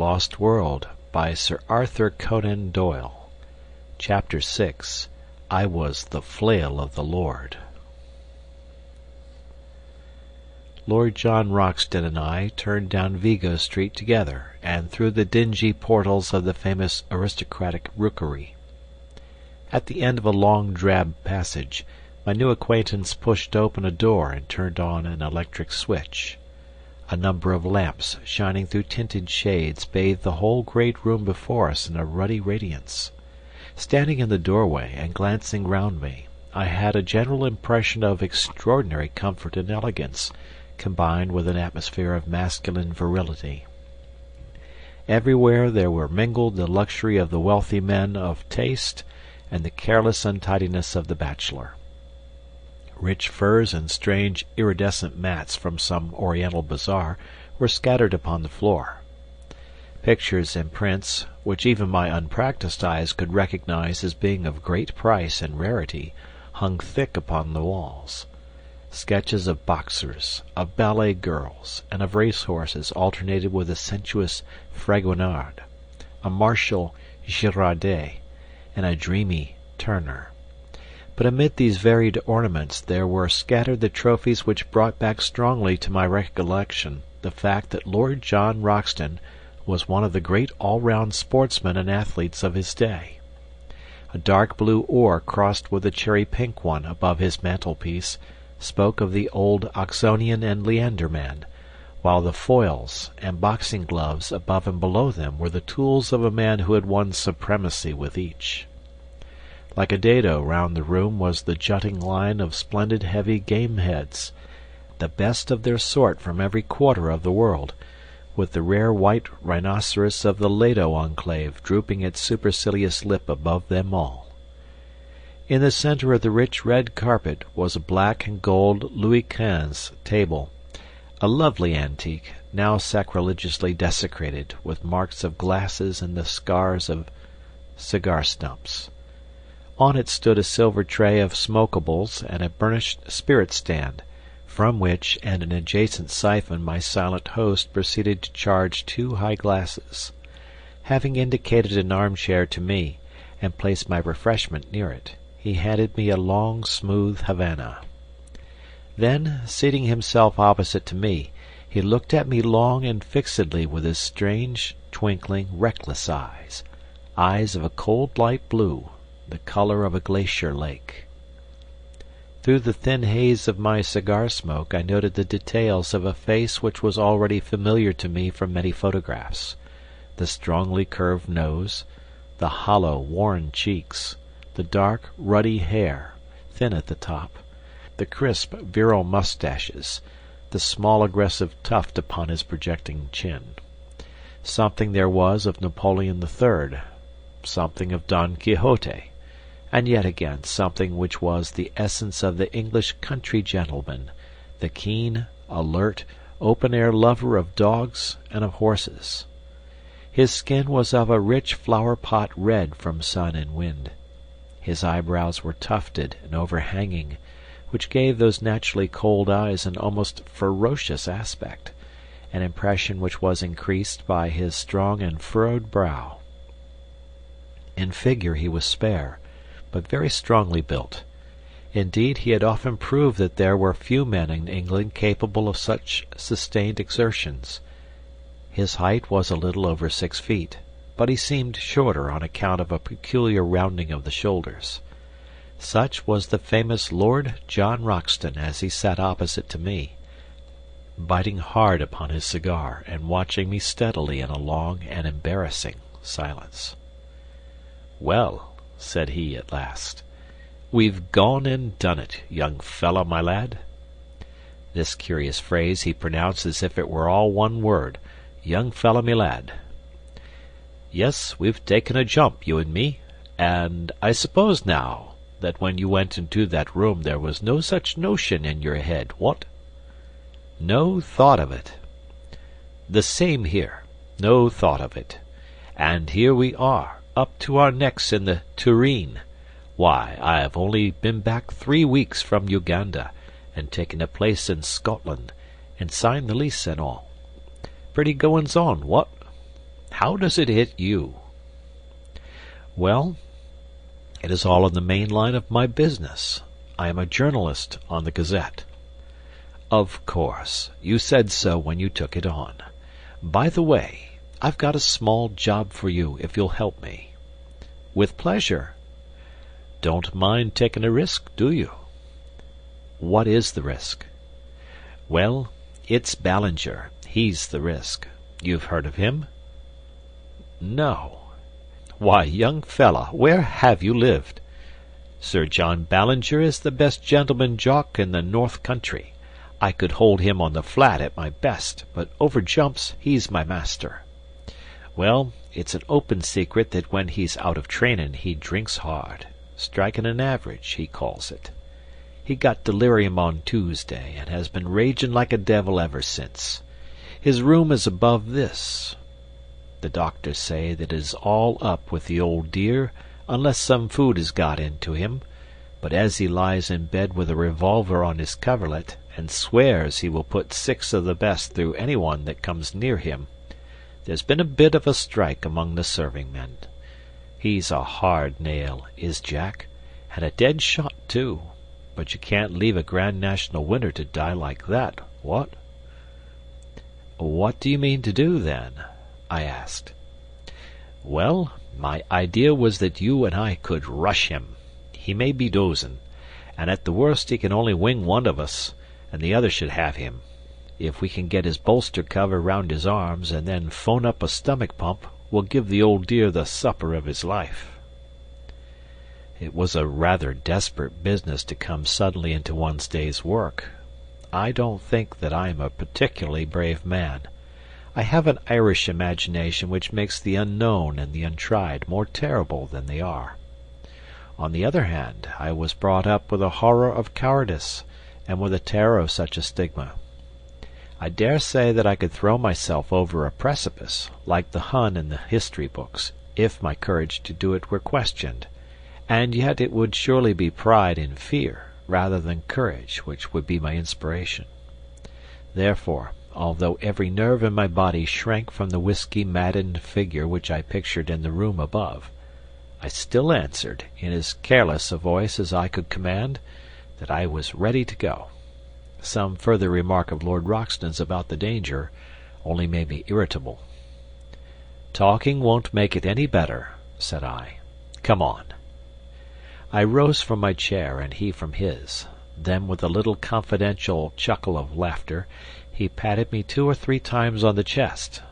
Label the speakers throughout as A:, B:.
A: Lost World by Sir Arthur Conan Doyle. Chapter 6. I Was the Flail of the Lord. Lord John Roxton and I turned down Vigo Street together, and through the dingy portals of the famous aristocratic rookery. At the end of a long drab passage, my new acquaintance pushed open a door and turned on an electric switch. A number of lamps, shining through tinted shades, bathed the whole great room before us in a ruddy radiance. Standing in the doorway and glancing round me, I had a general impression of extraordinary comfort and elegance, combined with an atmosphere of masculine virility. Everywhere there were mingled the luxury of the wealthy men of taste and the careless untidiness of the bachelor. Rich furs and strange iridescent mats from some oriental bazaar were scattered upon the floor. Pictures and prints, which even my unpractised eyes could recognize as being of great price and rarity, hung thick upon the walls. Sketches of boxers, of ballet girls, and of racehorses alternated with a sensuous Fragonard, a martial Girardet, and a dreamy Turner. But amid these varied ornaments there were scattered the trophies which brought back strongly to my recollection the fact that Lord John Roxton was one of the great all-round sportsmen and athletes of his day. A dark blue oar crossed with a cherry-pink one above his mantelpiece spoke of the old Oxonian and Leander man, while the foils and boxing gloves above and below them were the tools of a man who had won supremacy with each. Like a dado round the room was the jutting line of splendid heavy game heads, the best of their sort from every quarter of the world, with the rare white rhinoceros of the Lado enclave drooping its supercilious lip above them all. In the centre of the rich red carpet was a black and gold Louis XV table, a lovely antique, now sacrilegiously desecrated with marks of glasses and the scars of cigar stumps. On it stood a silver tray of smokables and a burnished spirit stand, from which and an adjacent siphon my silent host proceeded to charge 2 high glasses. Having indicated an armchair to me, and placed my refreshment near it, he handed me a long, smooth Havana. Then, seating himself opposite to me, he looked at me long and fixedly with his strange, twinkling, reckless eyes of a cold light blue, the color of a glacier lake. Through the thin haze of my cigar smoke I noted the details of a face which was already familiar to me from many photographs: the strongly curved nose, the hollow, worn cheeks, the dark, ruddy hair, thin at the top, the crisp, virile moustaches, the small aggressive tuft upon his projecting chin. Something there was of Napoleon III, something of Don Quixote, and yet again something which was the essence of the English country gentleman, the keen, alert, open-air lover of dogs and of horses. His skin was of a rich flower-pot red from sun and wind. His eyebrows were tufted and overhanging, which gave those naturally cold eyes an almost ferocious aspect, an impression which was increased by his strong and furrowed brow. In figure he was spare, but very strongly built. Indeed, he had often proved that there were few men in England capable of such sustained exertions. His height was a little over 6 feet, but he seemed shorter on account of a peculiar rounding of the shoulders. Such was the famous Lord John Roxton as he sat opposite to me, biting hard upon his cigar and watching me steadily in a long and embarrassing silence. "Well," said he at last, "we've gone and done it, young fellow my lad." This curious phrase he pronounced as if it were all one word, young fellow me lad. "Yes, we've taken a jump, you and me, and I suppose now that when you went into that room there was no such notion in your head, what?" "No thought of it." "The same here, no thought of it. And here we are, up to our necks in the tureen. Why, I have only been back 3 weeks from Uganda, and taken a place in Scotland, and signed the lease and all. Pretty goings on, what?" How does it hit you?" "Well, it is all in the main line of my business. I am a journalist on the Gazette." "Of course. You said so when you took it on. By the way, I've got a small job for you, if you'll help me." "With pleasure." "Don't mind taking a risk, do you?" "What is the risk?" "Well, it's Ballinger. He's the risk. You've heard of him?" "No." "Why, young fella, where have you lived? Sir John Ballinger is the best gentleman jock in the North Country. I could hold him on the flat at my best, but over jumps he's my master. Well, it's an open secret that when he's out of trainin' he drinks hard. Striking an average, he calls it. He got delirium on Tuesday, and has been raging like a devil ever since. His room is above this. The doctors say that it is all up with the old dear, unless some food has got into him, but as he lies in bed with a revolver on his coverlet, and swears he will put 6 of the best through anyone that comes near him, there's been a bit of a strike among the serving men. He's a hard nail, is Jack, and a dead shot too, but you can't leave a Grand National winner to die like that, what?" "What do you mean to do, then?" I asked. "Well, my idea was that you and I could rush him. He may be dozin', and at the worst he can only wing one of us, and the other should have him. If we can get his bolster cover round his arms, and then phone up a stomach pump, we'll give the old dear the supper of his life." It was a rather desperate business to come suddenly into one's day's work. I don't think that I am a particularly brave man. I have an Irish imagination which makes the unknown and the untried more terrible than they are. On the other hand, I was brought up with a horror of cowardice, and with a terror of such a stigma. I dare say that I could throw myself over a precipice, like the Hun in the history books, if my courage to do it were questioned, and yet it would surely be pride and fear, rather than courage, which would be my inspiration. Therefore, although every nerve in my body shrank from the whiskey-maddened figure which I pictured in the room above, I still answered, in as careless a voice as I could command, that I was ready to go. Some further remark of Lord Roxton's about the danger only made me irritable. "Talking won't make it any better," said I. "Come on." I rose from my chair, and he from his. Then, with a little confidential chuckle of laughter, he patted me 2 or 3 times on the chest,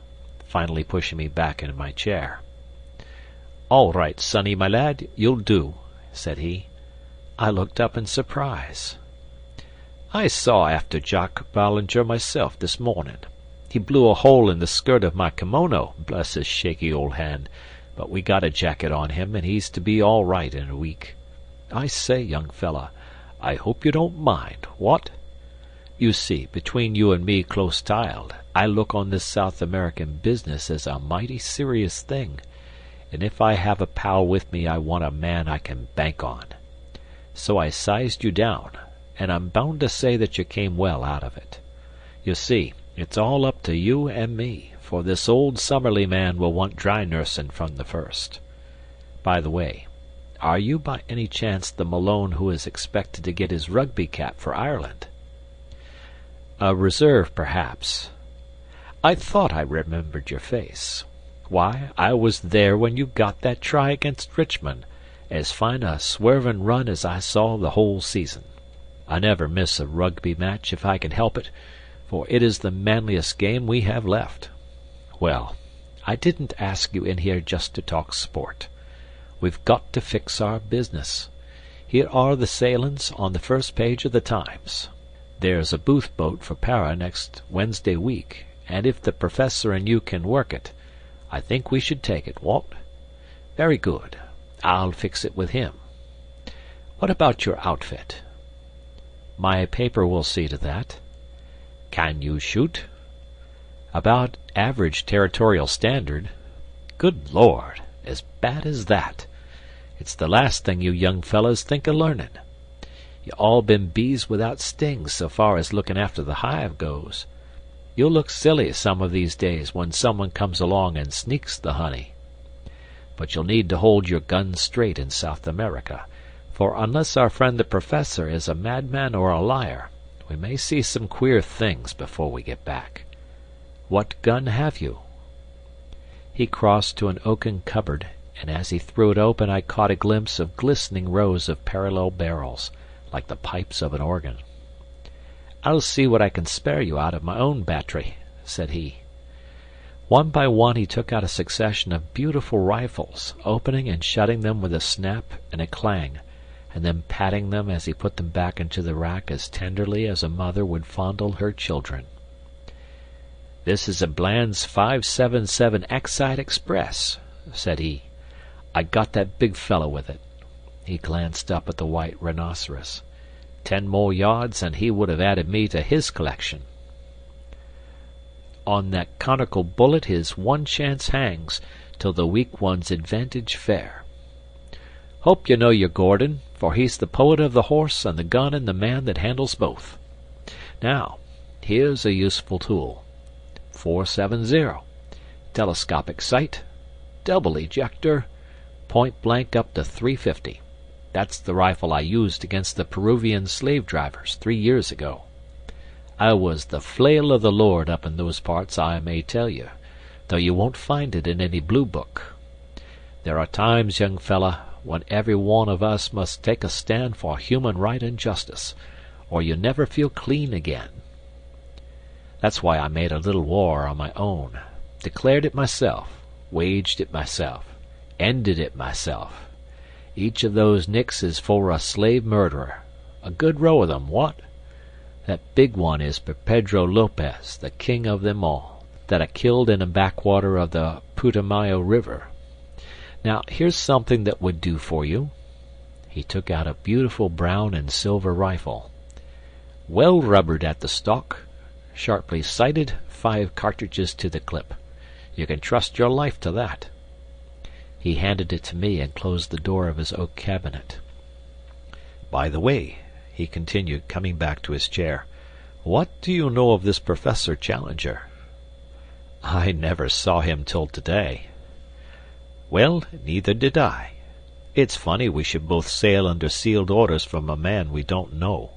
A: finally pushing me back into my chair. "All right, sonny, my lad, you'll do," said he. I looked up in surprise. "I saw after Jock Ballinger myself this morning. He blew a hole in the skirt of my kimono, bless his shaky old hand, but we got a jacket on him, and he's to be all right in a week. I say, young fella, I hope you don't mind, what? You see, between you and me close-tiled, I look on this South American business as a mighty serious thing, and if I have a pal with me I want a man I can bank on. So I sized you down, and I'm bound to say that you came well out of it. You see, it's all up to you and me, for this old Summerlee man will want dry nursing from the first. By the way, are you by any chance the Malone who is expected to get his rugby cap for Ireland?" "A reserve, perhaps." "I thought I remembered your face. Why, I was there when you got that try against Richmond, as fine a swervin' run as I saw the whole season. I never miss a rugby match if I can help it, for it is the manliest game we have left. Well, I didn't ask you in here just to talk sport. We've got to fix our business. Here are the sailin's on the first page of the Times. There's a Booth boat for Para next Wednesday week, and if the Professor and you can work it, I think we should take it, what? Very good. I'll fix it with him. What about your outfit?" "My paper will see to that." "Can you shoot?" "About average territorial standard." "Good Lord! As bad as that? It's the last thing you young fellows think of learning. You all been bees without stings so far as looking after the hive goes. You'll look silly some of these days when someone comes along and sneaks the honey. But you'll need to hold your gun straight in South America, for unless our friend the Professor is a madman or a liar, we may see some queer things before we get back. What gun have you?" He crossed to an oaken cupboard, and as he threw it open I caught a glimpse of glistening rows of parallel barrels, like the pipes of an organ. "I'll see what I can spare you out of my own battery," said he. One by one he took out a succession of beautiful rifles, opening and shutting them with a snap and a clang, and then patting them as he put them back into the rack as tenderly as a mother would fondle her children. "This is a Bland's 577 Exide Express," said he. "I got that big fellow with it." He glanced up at the white rhinoceros. 10 more yards and he would have added me to his collection. On that conical bullet his one chance hangs, till the weak one's advantage fair. Hope you know your Gordon, for he's the poet of the horse and the gun and the man that handles both. Now, here's a useful tool. 470. Telescopic sight. Double ejector. Point blank up to 350. That's the rifle I used against the Peruvian slave drivers 3 years ago. I was the Flail of the Lord up in those parts, I may tell you, though you won't find it in any blue book. There are times, young fella, when every one of us must take a stand for human right and justice, or you never feel clean again. That's why I made a little war on my own, declared it myself, waged it myself, ended it myself. Each of those nicks is for a slave murderer. A good row of them, what? That big one is for Pedro Lopez, the king of them all, that I killed in a backwater of the Putumayo River. Now, here's something that would do for you." He took out a beautiful brown and silver rifle. Well rubbered at the stock, sharply sighted, 5 cartridges to the clip. You can trust your life to that. He handed it to me and closed the door of his oak cabinet. "By the way," he continued, coming back to his chair, "what do you know of this Professor Challenger?" "I never saw him till today." "Well, neither did I. It's funny we should both sail under sealed orders from a man we don't know.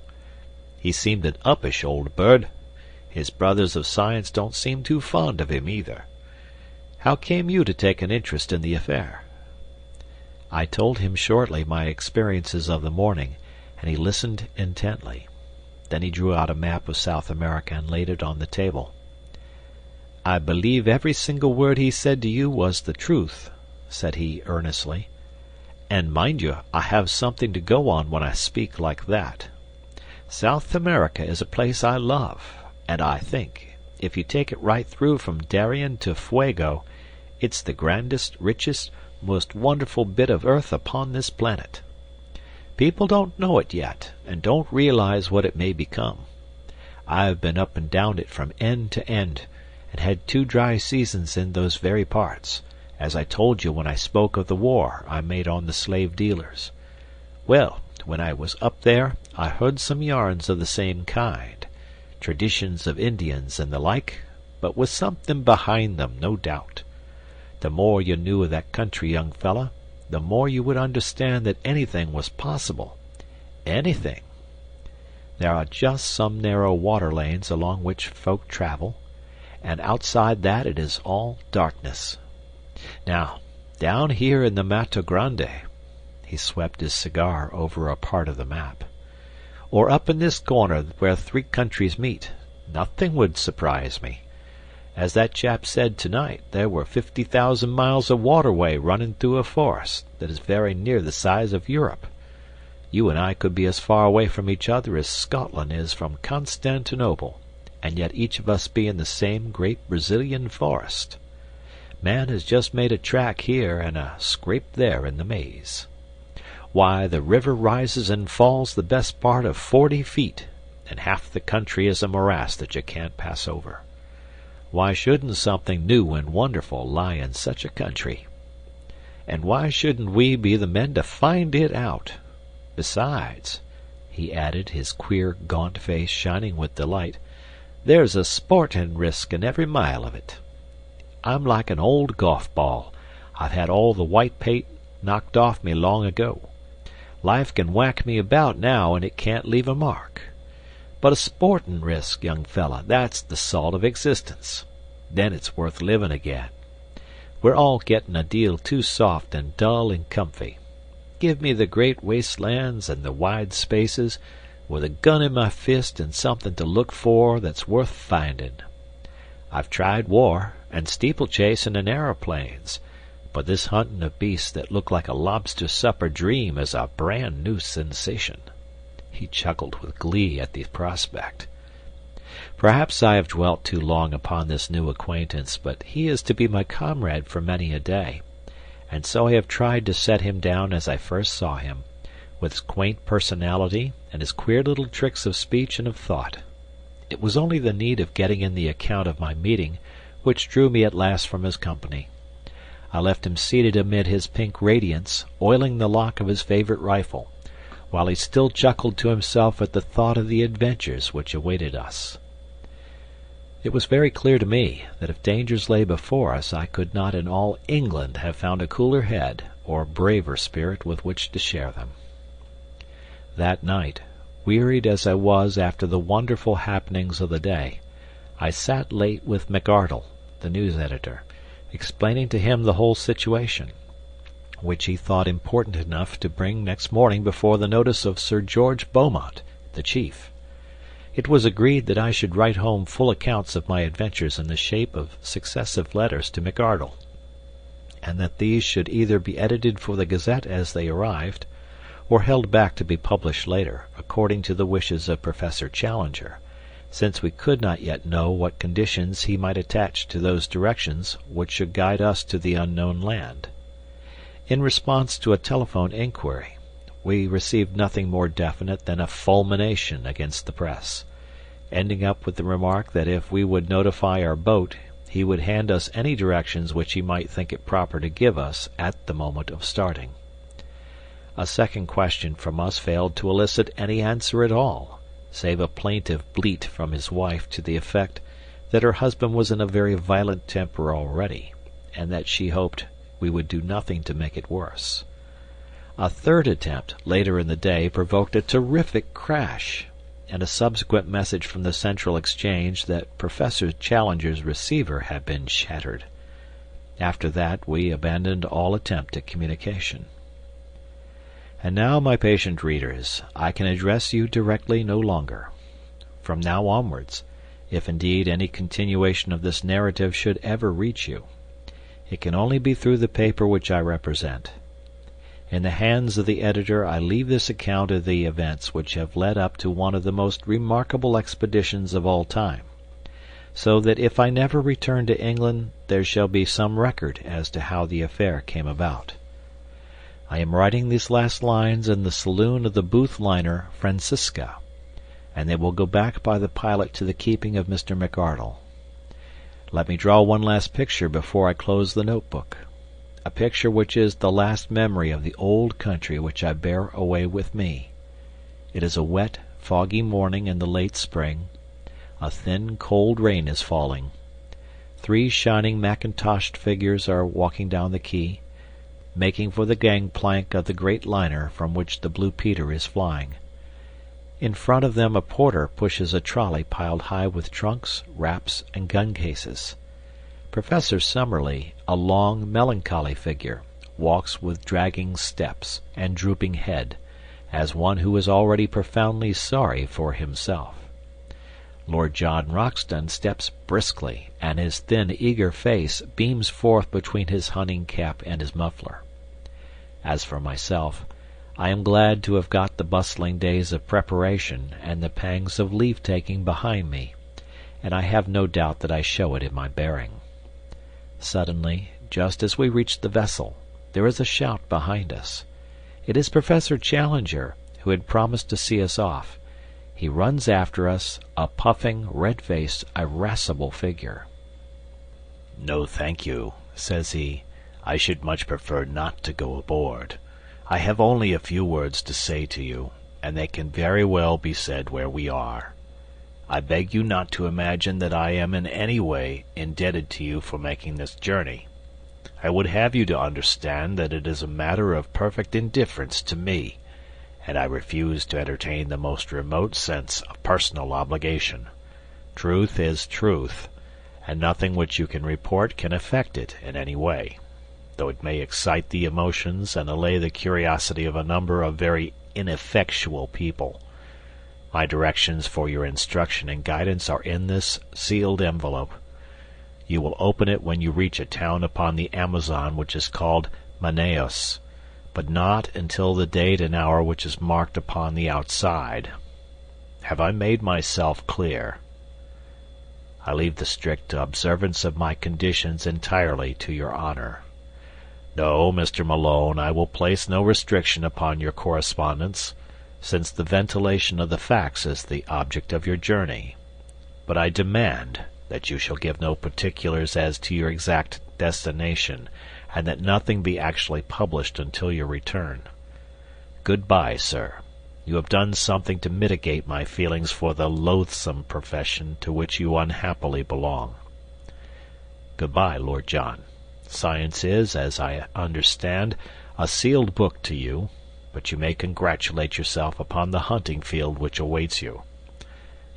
A: He seemed an uppish old bird. His brothers of science don't seem too fond of him either. How came you to take an interest in the affair?" I told him shortly my experiences of the morning, and he listened intently. Then he drew out a map of South America and laid it on the table. "I believe every single word he said to you was the truth," said he earnestly. "And mind you, I have something to go on when I speak like that. South America is a place I love, and I think, if you take it right through from Darien to Fuego, it's the grandest, richest, most wonderful bit of earth upon this planet. People don't know it yet, and don't realize what it may become. I've been up and down it from end to end, and had 2 dry seasons in those very parts, as I told you when I spoke of the war I made on the slave dealers. Well, when I was up there, I heard some yarns of the same kind, traditions of Indians and the like, but with something behind them, no doubt. The more you knew of that country, young fella, the more you would understand that anything was possible. Anything. There are just some narrow water lanes along which folk travel, and outside that it is all darkness. Now, down here in the Mato Grande," he swept his cigar over a part of the map, "or up in this corner where 3 countries meet, nothing would surprise me. As that chap said tonight, there were 50,000 miles of waterway running through a forest that is very near the size of Europe. You and I could be as far away from each other as Scotland is from Constantinople, and yet each of us be in the same great Brazilian forest. Man has just made a track here and a scrape there in the maze. Why, the river rises and falls the best part of 40 feet, and half the country is a morass that you can't pass over. Why shouldn't something new and wonderful lie in such a country? And why shouldn't we be the men to find it out? Besides," he added, his queer, gaunt face shining with delight, There's a sporting risk in every mile of it. I'm like an old golf ball. I've had all the white paint knocked off me long ago. Life can whack me about now, and it can't leave a mark. But a sporting risk, young fella, that's the salt of existence. Then it's worth living again. We're all getting a deal too soft and dull and comfy. Give me the great wastelands and the wide spaces, with a gun in my fist and something to look for that's worth finding. I've tried war and steeplechasing and aeroplanes, but this hunting of beasts that look like a lobster supper dream is a brand new sensation. He chuckled with glee at the prospect. Perhaps I have dwelt too long upon this new acquaintance, but he is to be my comrade for many a day, and so I have tried to set him down as I first saw him, with his quaint personality and his queer little tricks of speech and of thought. It was only the need of getting in the account of my meeting which drew me at last from his company. I left him seated amid his pink radiance, oiling the lock of his favorite rifle, while he still chuckled to himself at the thought of the adventures which awaited us. It was very clear to me that if dangers lay before us, I could not in all England have found a cooler head or braver spirit with which to share them. That night, wearied as I was after the wonderful happenings of the day, I sat late with McArdle, the news editor, explaining to him the whole situation, which he thought important enough to bring next morning before the notice of Sir George Beaumont, the chief. It was agreed that I should write home full accounts of my adventures in the shape of successive letters to McArdle, and that these should either be edited for the Gazette as they arrived, or held back to be published later, according to the wishes of Professor Challenger, since we could not yet know what conditions he might attach to those directions which should guide us to the unknown land. In response to a telephone inquiry, we received nothing more definite than a fulmination against the press, ending up with the remark that if we would notify our boat, he would hand us any directions which he might think it proper to give us at the moment of starting. A second question from us failed to elicit any answer at all, save a plaintive bleat from his wife to the effect that her husband was in a very violent temper already, and that she hoped we would do nothing to make it worse. A third attempt, later in the day, provoked a terrific crash, and a subsequent message from the Central Exchange that Professor Challenger's receiver had been shattered. After that we abandoned all attempt at communication. And now, my patient readers, I can address you directly no longer. From now onwards, if indeed any continuation of this narrative should ever reach you, it can only be through the paper which I represent. In the hands of the editor I leave this account of the events which have led up to one of the most remarkable expeditions of all time, so that if I never return to England there shall be some record as to how the affair came about. I am writing these last lines in the saloon of the Booth liner Francisca, and they will go back by the pilot to the keeping of Mr. McArdle. Let me draw one last picture before I close the notebook, a picture which is the last memory of the old country which I bear away with me. It is a wet, foggy morning in the late spring. A thin, cold rain is falling. 3 shining mackintoshed figures are walking down the quay, making for the gangplank of the great liner from which the Blue Peter is flying. In front of them a porter pushes a trolley piled high with trunks, wraps, and gun cases. Professor Summerlee, a long, melancholy figure, walks with dragging steps and drooping head, as one who is already profoundly sorry for himself. Lord John Roxton steps briskly, and his thin, eager face beams forth between his hunting cap and his muffler. As for myself, I am glad to have got the bustling days of preparation and the pangs of leave-taking behind me, and I have no doubt that I show it in my bearing. Suddenly, just as we reach the vessel, there is a shout behind us. It is Professor Challenger, who had promised to see us off. He runs after us, a puffing, red-faced, irascible figure. "No, thank you," says he. "I should much prefer not to go aboard. I have only a few words to say to you, and they can very well be said where we are.
B: I beg you not to imagine that I am in any way indebted to you for making this journey. I would have you to understand that it is a matter of perfect indifference to me, and I refuse to entertain the most remote sense of personal obligation. Truth is truth, and nothing which you can report can affect it in any way, though it may excite the emotions and allay the curiosity of a number of very ineffectual people. My directions for your instruction and guidance are in this sealed envelope. You will open it when you reach a town upon the Amazon which is called Manaos, but not until the date and hour which is marked upon the outside. Have I made myself clear? I leave the strict observance of my conditions entirely to your honor. No, Mr. Malone, I will place no restriction upon your correspondence, since the ventilation of the facts is the object of your journey. But I demand that you shall give no particulars as to your exact destination, and that nothing be actually published until your return. Good-bye, sir. You have done something to mitigate my feelings for the loathsome profession to which you unhappily belong. Good-bye, Lord John. Science is, as I understand, a sealed book to you, but you may congratulate yourself upon the hunting field which awaits you.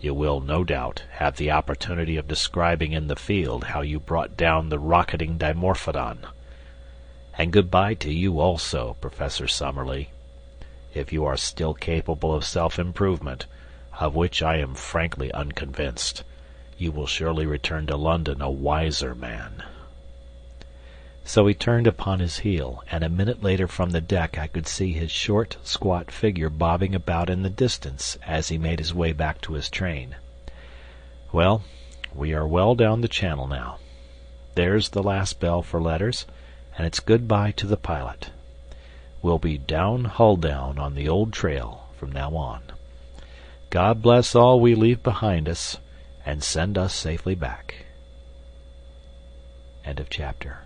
B: You will, no doubt, have the opportunity of describing in the field how you brought down the rocketing Dimorphodon. And good-bye to you also, Professor Summerlee. If you are still capable of self-improvement, of which I am frankly unconvinced, you will surely return to London a wiser man." So he turned upon his heel, and a minute later from the deck I could see his short, squat figure bobbing about in the distance as he made his way back to his train. Well, we are well down the channel now. There's the last bell for letters, and it's good-bye to the pilot. We'll be down hull down on the old trail from now on. God bless all we leave behind us, and send us safely back. End of chapter.